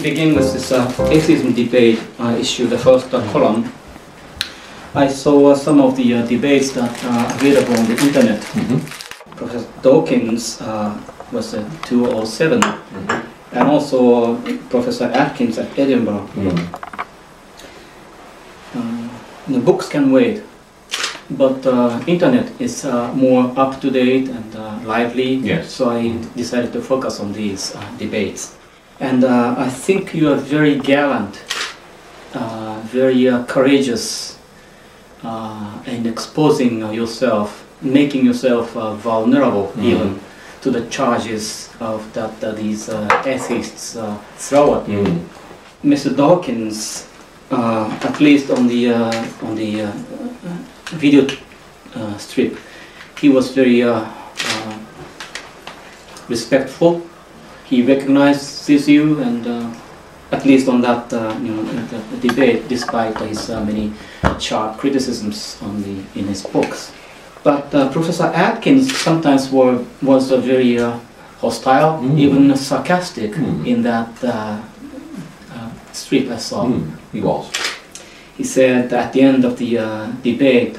begin with this atheism debate issue, the first column, I saw some of the debates that are available on the internet. Professor Dawkins was 2007, and also Professor Atkins at Edinburgh. The books can wait, but internet is more up-to-date and lively, so I decided to focus on these debates. And I think you are very gallant, very courageous in exposing yourself, making yourself vulnerable even to the charges of that these atheists throw at you. Mr. Dawkins, at least on the video strip, he was very respectful. He recognizes you, and at least on that the debate, despite his many sharp criticisms in his books. But Professor Atkins sometimes was very hostile, even sarcastic in that strip I saw. He was. He said at the end of the debate,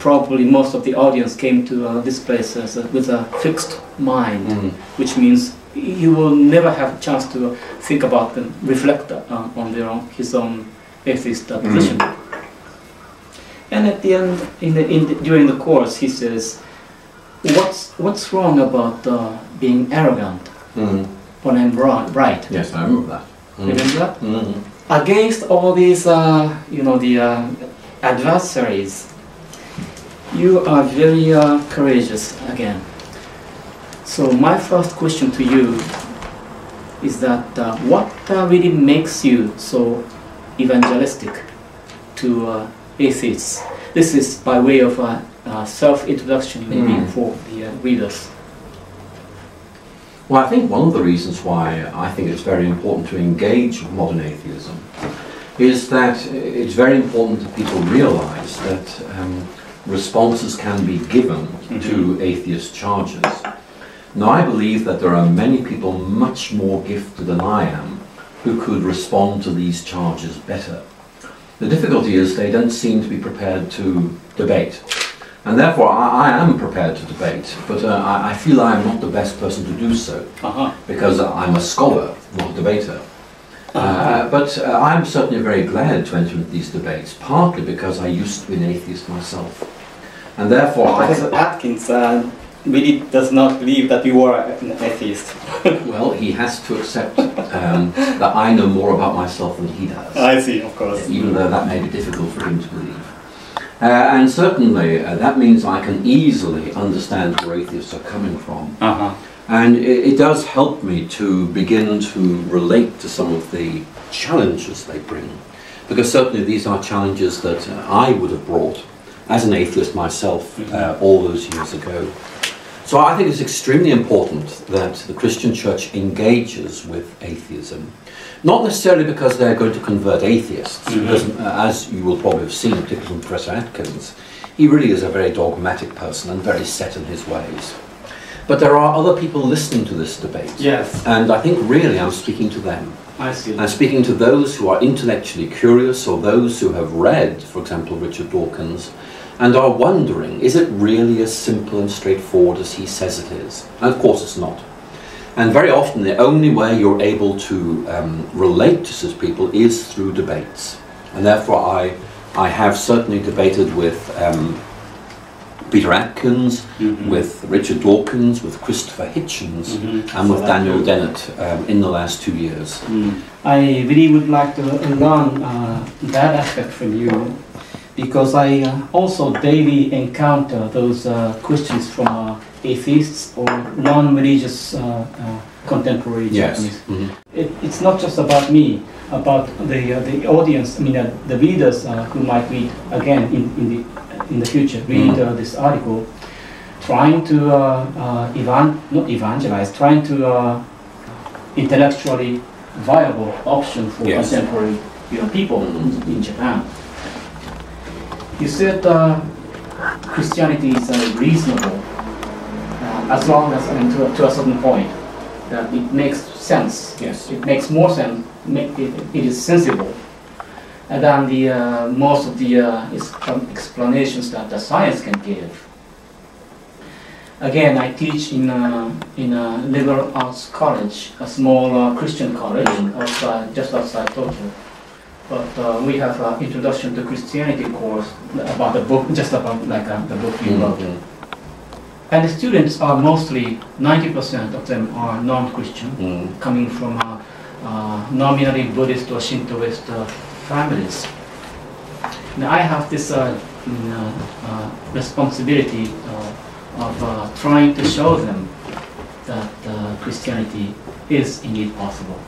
probably most of the audience came to this place with a fixed mind, which means he will never have a chance to think about and reflect on his own atheist position. And at the end, during the course, he says, "What's wrong about being arrogant when I'm right?" Yes, I remember that. Remember that? Against all these, the adversaries, you are very courageous again. So my first question to you is that what really makes you so evangelistic to atheists? This is by way of self-introduction maybe for the readers. Well, I think one of the reasons why I think it's very important to engage modern atheism is that it's very important that people realize that responses can be given to atheist charges. Now, I believe that there are many people much more gifted than I am who could respond to these charges better. The difficulty is they don't seem to be prepared to debate. And therefore, I am prepared to debate, but I feel I'm not the best person to do so, because I'm a scholar, not a debater. But I'm certainly very glad to enter into these debates, partly because I used to be an atheist myself. And therefore, Professor Atkins really does not believe that you are an atheist. Well, he has to accept that I know more about myself than he does. I see, of course. Even though that may be difficult for him to believe. And certainly that means I can easily understand where atheists are coming from. And it does help me to begin to relate to some of the challenges they bring. Because certainly these are challenges that I would have brought as an atheist myself all those years ago. So I think it's extremely important that the Christian church engages with atheism. Not necessarily because they're going to convert atheists, because as you will probably have seen, particularly from Professor Atkins, he really is a very dogmatic person and very set in his ways. But there are other people listening to this debate. Yes. And I think really I'm speaking to them. I see. I'm speaking to those who are intellectually curious, or those who have read, for example, Richard Dawkins, and are wondering, is it really as simple and straightforward as he says it is? And of course it's not. And very often the only way you're able to relate to such people is through debates. And therefore I have certainly debated with Peter Atkins, with Richard Dawkins, with Christopher Hitchens, and with Daniel Dennett in the last 2 years. I really would like to learn that aspect from you, because I also daily encounter those questions from atheists or non-religious contemporary Japanese. It's not just about me, about the audience. I mean, the readers who might read again in the future, read this article, trying to not evangelize, trying to intellectually viable option for contemporary people in Japan. You said Christianity is reasonable as long as, to a certain point. that it makes sense. Yes. It makes more sense. It is sensible than the most of the explanations that the science can give. Again, I teach in a liberal arts college, a small Christian college just outside Tokyo. But we have an introduction to Christianity course about the book, just about like the book you wrote. And the students are mostly 90% of them are non-Christian, coming from nominally Buddhist or Shintoist families. Now I have this responsibility of trying to show them that Christianity is indeed possible.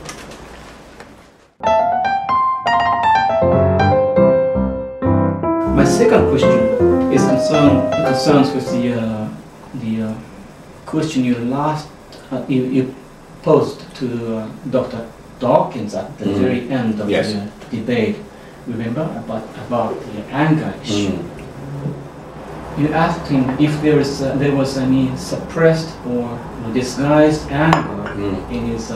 My second question is concerns with the question you posed to Dr. Dawkins at the very end of the debate. Remember about the anger issue. You asked him if there was any suppressed or disguised anger in his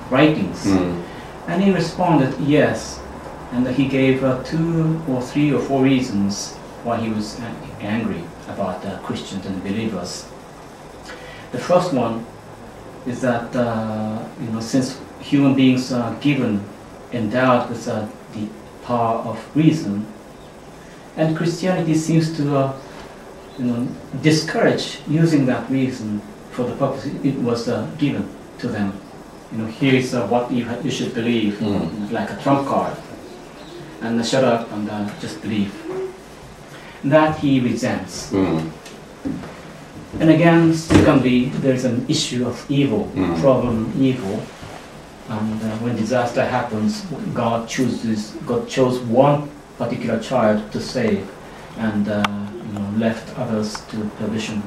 writings, and he responded yes, and he gave 2 or 3 or 4 reasons why he was angry about Christians and believers. The first one is that since human beings are endowed with the power of reason, and Christianity seems to discourage using that reason for the purpose it was given to them. Here is what you should believe, like a trump card, and shut up and just believe. That he resents. And again, secondly, there is an issue of evil, problem evil. And when disaster happens, God chose one particular child to save, and left others to perdition.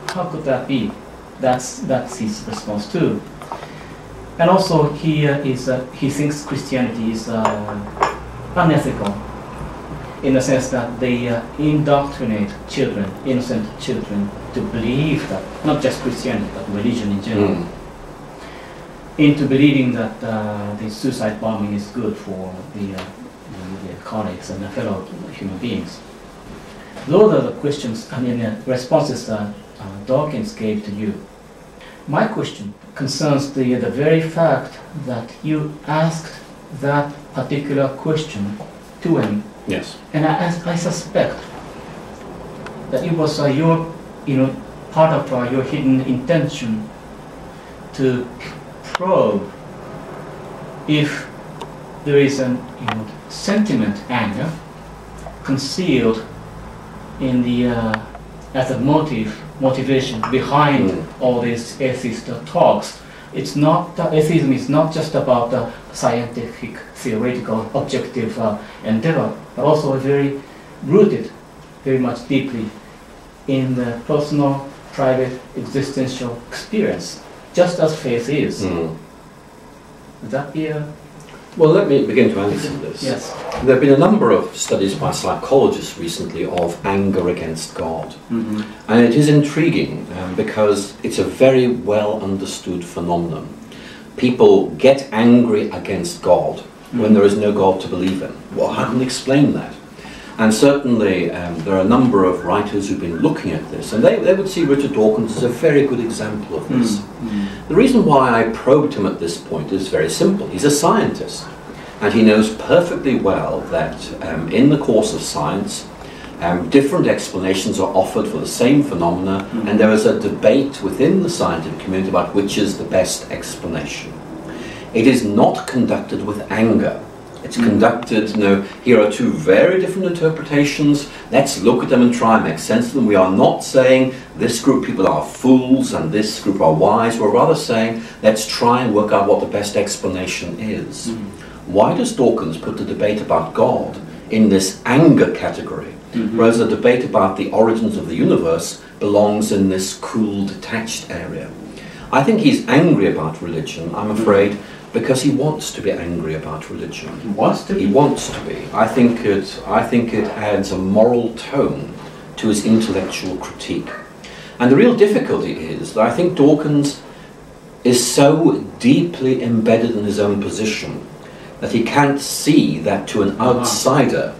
How could that be? That's his response too. And also he thinks Christianity is unethical, in the sense that they indoctrinate children, innocent children, to believe that, not just Christianity, but religion in general, into believing that the suicide bombing is good for the colleagues and the fellow human beings. Those are the questions, responses that Dawkins gave to you. My question concerns the very fact that you asked that particular question to him. Yes. And I suspect that it was your, part of your hidden intention to probe if there is an sentiment, anger, concealed in the as a motivation behind all these atheist talks. It's not atheism is not just about the scientific, theoretical, objective endeavor, but also very rooted, very much deeply in the personal, private, existential experience, just as faith is. Would that be a... Well, let me begin to answer this. Yes. There have been a number of studies by psychologists recently of anger against God. And it is intriguing because it's a very well understood phenomenon. People get angry against God when there is no God to believe in. Well, how can we explain that? And certainly there are a number of writers who've been looking at this, and they would see Richard Dawkins as a very good example of this. The reason why I probed him at this point is very simple. He's a scientist, and he knows perfectly well that in the course of science, different explanations are offered for the same phenomena, and there is a debate within the scientific community about which is the best explanation. It is not conducted with anger. It's conducted, here are 2 very different interpretations, let's look at them and try and make sense of them. We are not saying this group of people are fools and this group are wise. We're rather saying let's try and work out what the best explanation is. Why does Dawkins put the debate about God in this anger category, whereas the debate about the origins of the universe belongs in this cool, detached area? I think he's angry about religion, I'm afraid, because he wants to be angry about religion. He wants to be? He wants to be. I think it adds a moral tone to his intellectual critique. And the real difficulty is that I think Dawkins is so deeply embedded in his own position that he can't see that to an outsider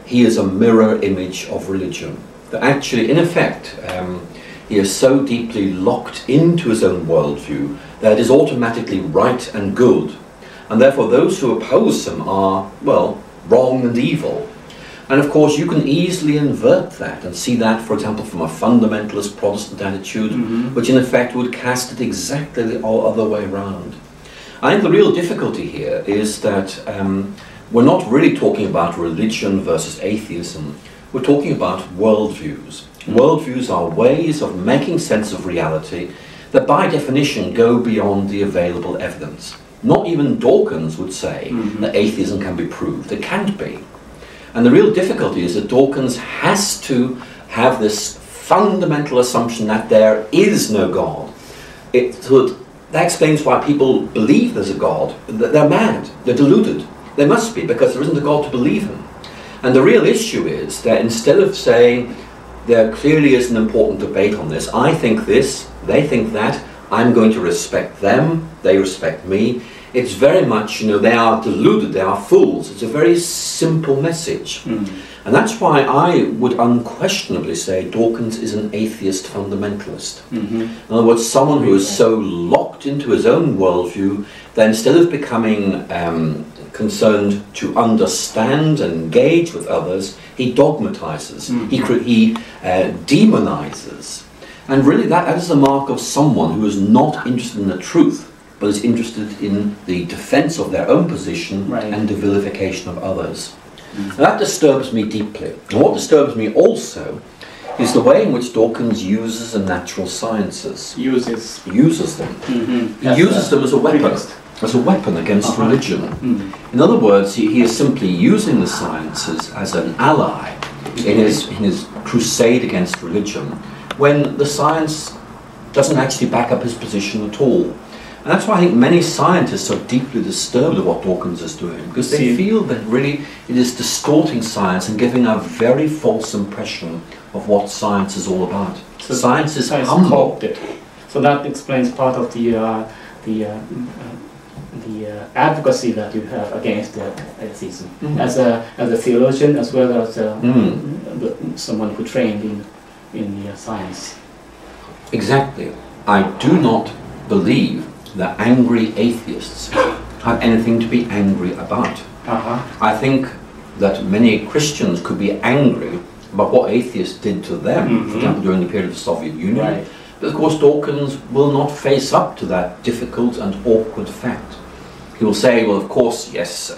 he is a mirror image of religion. That actually, in effect, he is so deeply locked into his own worldview that it is automatically right and good. And therefore those who oppose him are, well, wrong and evil. And of course you can easily invert that and see that, for example, from a fundamentalist Protestant attitude, which in effect would cast it exactly the other way around. I think the real difficulty here is that we're not really talking about religion versus atheism, we're talking about worldviews. Worldviews are ways of making sense of reality that by definition go beyond the available evidence. Not even Dawkins would say that atheism can be proved. It can't be. And the real difficulty is that Dawkins has to have this fundamental assumption that there is no God. That explains why people believe there's a God. They're mad, they're deluded. They must be, because there isn't a God to believe in. And the real issue is that instead of saying there clearly is an important debate on this, I think this, they think that, I'm going to respect them, they respect me. It's very much, they are deluded, they are fools. It's a very simple message. And that's why I would unquestionably say Dawkins is an atheist fundamentalist. In other words, someone who is so locked into his own worldview that instead of becoming concerned to understand and engage with others, he dogmatizes, he demonizes. And really that is the mark of someone who is not interested in the truth, but is interested in the defense of their own position and the vilification of others. And that disturbs me deeply. And what disturbs me also is the way in which Dawkins uses the natural sciences. Uses them. He uses them as a weapon. As a weapon against religion. In other words, he is simply using the sciences as an ally in his crusade against religion, when the science doesn't actually back up his position at all. And that's why I think many scientists are deeply disturbed at what Dawkins is doing, because they feel that really it is distorting science and giving a very false impression of what science is all about. So science is humble. So that explains part of the advocacy that you have against atheism, as a theologian as well as someone who trained in the science. Exactly. I do not believe that angry atheists have anything to be angry about. I think that many Christians could be angry about what atheists did to them, for example, during the period of the Soviet Union. But of course Dawkins will not face up to that difficult and awkward fact. He will say, well, of course, yes,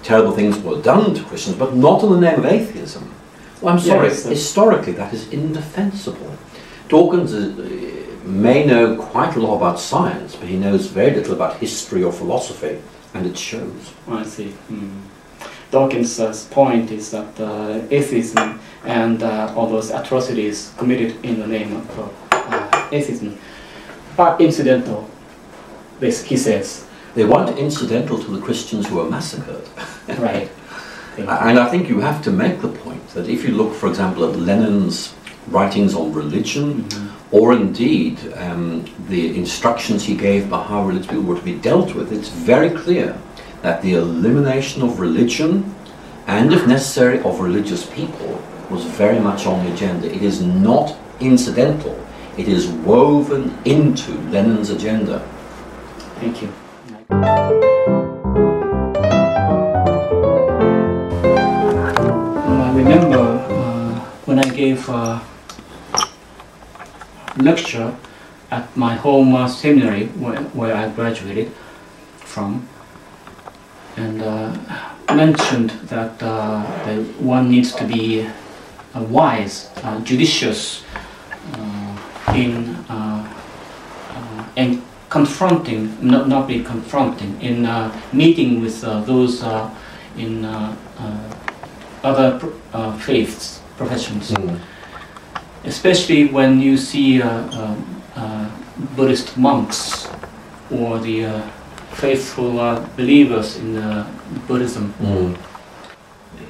terrible things were done to Christians, but not in the name of atheism. Well, I'm sorry, historically that is indefensible. Dawkins may know quite a lot about science, but he knows very little about history or philosophy, and it shows. I see. Dawkins' point is that atheism and all those atrocities committed in the name of atheism are incidental, he says. They weren't incidental to the Christians who were massacred. Right. And I think you have to make the point that if you look, for example, at Lenin's writings on religion, or indeed the instructions he gave about how religious people were to be dealt with, it's very clear that the elimination of religion, and if necessary of religious people, was very much on the agenda. It is not incidental, it is woven into Lenin's agenda. Thank you. I remember when I gave a lecture at my home seminary where I graduated from, and mentioned that one needs to be wise, judicious in confronting, not be confronting, in meeting with those in other faiths, professions. Especially when you see Buddhist monks or the faithful believers in Buddhism.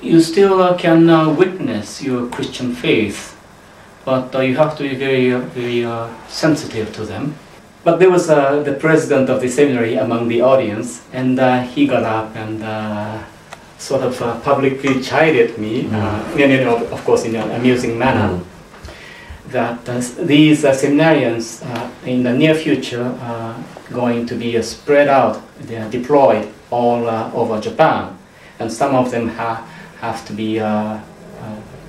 You still can witness your Christian faith but you have to be very sensitive to them. But there was the president of the seminary among the audience, and he got up and sort of publicly chided me, of course in an amusing manner, that these seminarians in the near future are going to be spread out, they are deployed all over Japan, and some of them have to be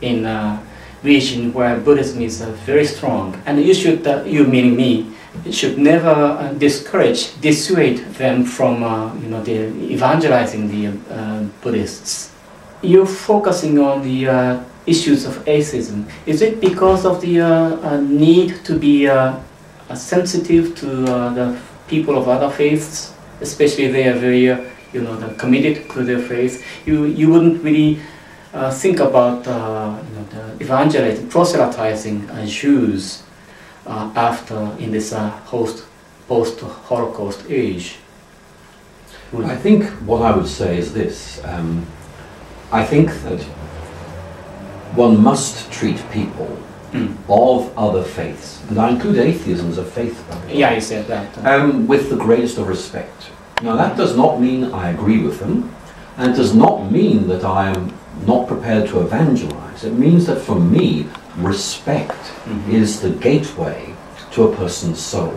in a region where Buddhism is very strong, and you should, you meaning me, should never dissuade them from evangelizing the Buddhists. You're focusing on the issues of atheism. Is it because of the need to be sensitive to the people of other faiths, especially they are very committed to their faith? You wouldn't really think about the evangelizing, proselytizing Jews after in this post-Holocaust age? I think what I would say is this. I think that one must treat people of other faiths, and I include atheism as a faith, yeah, you said that. With the greatest of respect. Now that does not mean I agree with them, and it does not mean that I am not prepared to evangelize. It means that for me, respect is the gateway to a person's soul.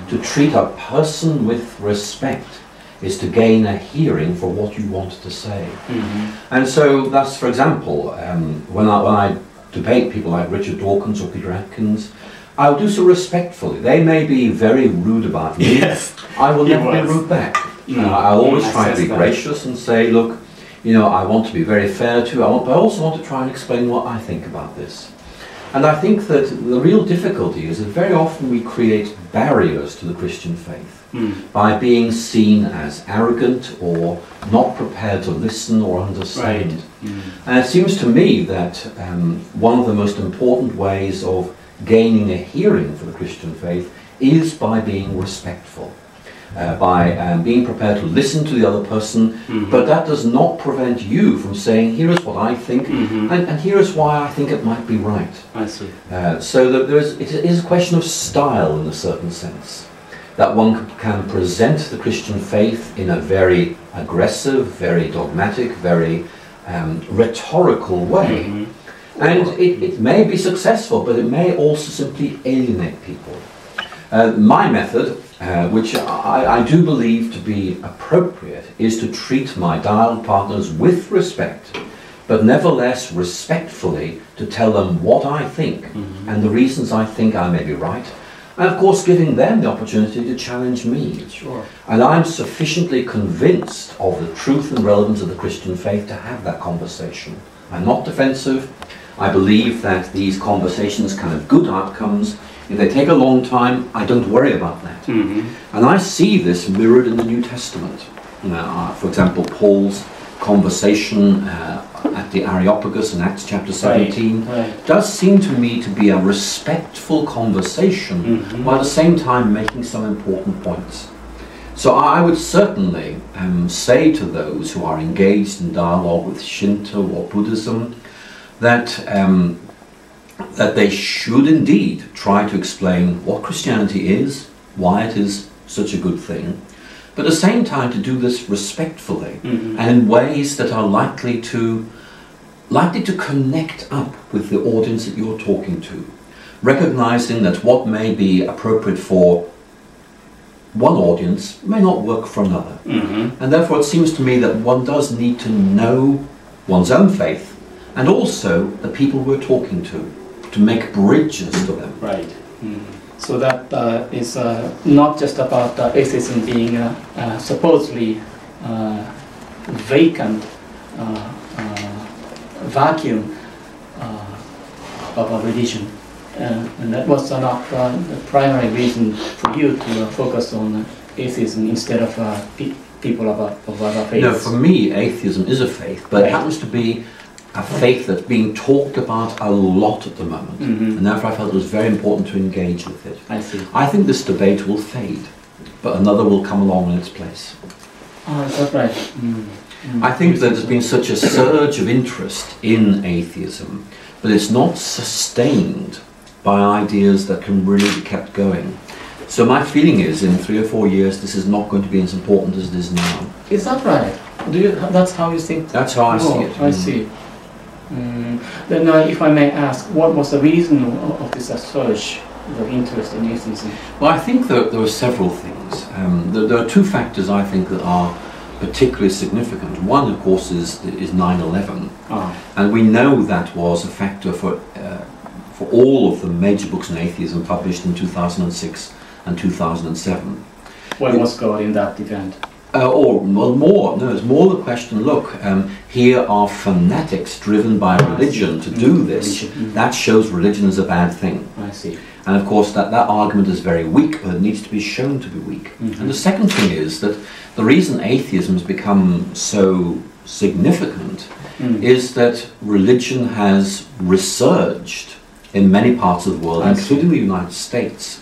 To treat a person with respect is to gain a hearing for what you want to say. And so that's, for example, when I debate people like Richard Dawkins or Peter Atkins, I'll do so respectfully. They may be very rude about me. Yes, I will never be rude back. I'll always try to be gracious and say, look, I want to be very fair to you, but I also want to try and explain what I think about this. And I think that the real difficulty is that very often we create barriers to the Christian faith by being seen as arrogant or not prepared to listen or understand. Right. And it seems to me that one of the most important ways of gaining a hearing for the Christian faith is by being respectful. By being prepared to listen to the other person, but that does not prevent you from saying, here is what I think, and here is why I think it might be right. I see. So that it is a question of style in a certain sense, that one can present the Christian faith in a very aggressive, very dogmatic, very rhetorical way. And it may be successful, but it may also simply alienate people. My method, which I do believe to be appropriate, is to treat my dialogue partners with respect, but nevertheless respectfully to tell them what I think and the reasons I think I may be right, and of course giving them the opportunity to challenge me. Sure. And I'm sufficiently convinced of the truth and relevance of the Christian faith to have that conversation. I'm not defensive. I believe that these conversations can have good outcomes. If they take a long time, I don't worry about that. And I see this mirrored in the New Testament. For example, Paul's conversation at the Areopagus in Acts chapter 17 does seem to me to be a respectful conversation while at the same time making some important points. So I would certainly say to those who are engaged in dialogue with Shinto or Buddhism that that they should indeed try to explain what Christianity is, why it is such a good thing, but at the same time to do this respectfully and in ways that are likely to connect up with the audience that you're talking to, recognizing that what may be appropriate for one audience may not work for another. And therefore it seems to me that one does need to know one's own faith and also the people we're talking to make bridges to them. Right. So that is not just about atheism being supposedly vacant vacuum of a religion. And that was not the primary reason for you to focus on atheism instead of people of other faiths. No, for me, atheism is a faith, but it happens to be a faith that's being talked about a lot at the moment, and therefore I felt it was very important to engage with it. I see. I think this debate will fade, but another will come along in its place. Oh, is that right? I think that there's been such a surge of interest in atheism, but it's not sustained by ideas that can really be kept going. So my feeling is, in 3 or 4 years, this is not going to be as important as it is now. Is that right? That's how you think? That's how I see it. I see. Then if I may ask, what was the reason of this surge of interest in atheism? Well, I think that there were several things. There are 2 factors I think that are particularly significant. One, of course, is 9/11, and we know that was a factor for all of the major books on atheism published in 2006 and 2007. What was God in that event? It's more the question, look, here are fanatics driven by religion to do this. That shows religion is a bad thing. I see. And of course that argument is very weak, but it needs to be shown to be weak. And the second thing is that the reason atheism has become so significant is that religion has resurged in many parts of the world, including the United States.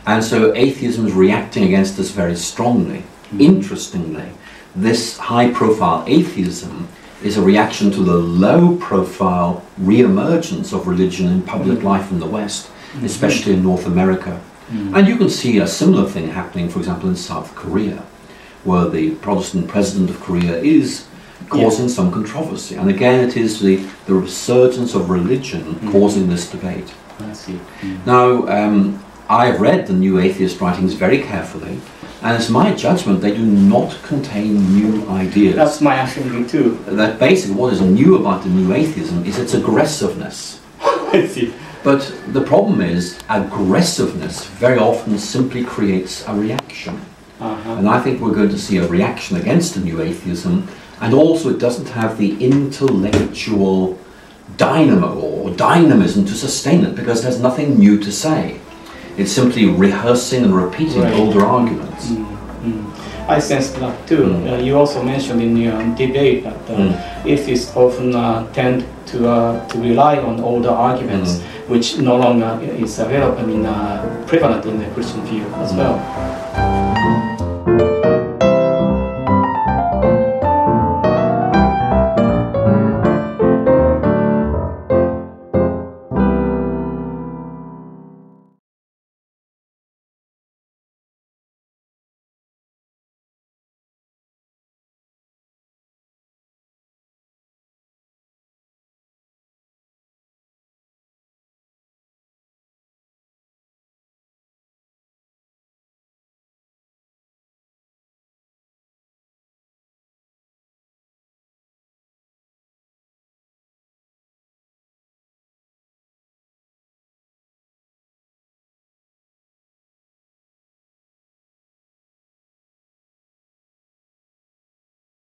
And so atheism is reacting against this very strongly. Interestingly, this high-profile atheism is a reaction to the low-profile re-emergence of religion in public life in the West, especially in North America. And you can see a similar thing happening, for example, in South Korea, where the Protestant president of Korea is causing some controversy. And again, it is the resurgence of religion causing this debate. I see. Now, I've read the new atheist writings very carefully, and it's my judgment they do not contain new ideas. That's my feeling too. That basically what is new about the new atheism is its aggressiveness. I see. But the problem is aggressiveness very often simply creates a reaction. And I think we're going to see a reaction against the new atheism, and also it doesn't have the intellectual dynamo or dynamism to sustain it, because there's nothing new to say. It's simply rehearsing and repeating older arguments. I sense that too. You also mentioned in your debate that atheists often tend to rely on older arguments, which no longer is available, prevalent in the Christian view as well.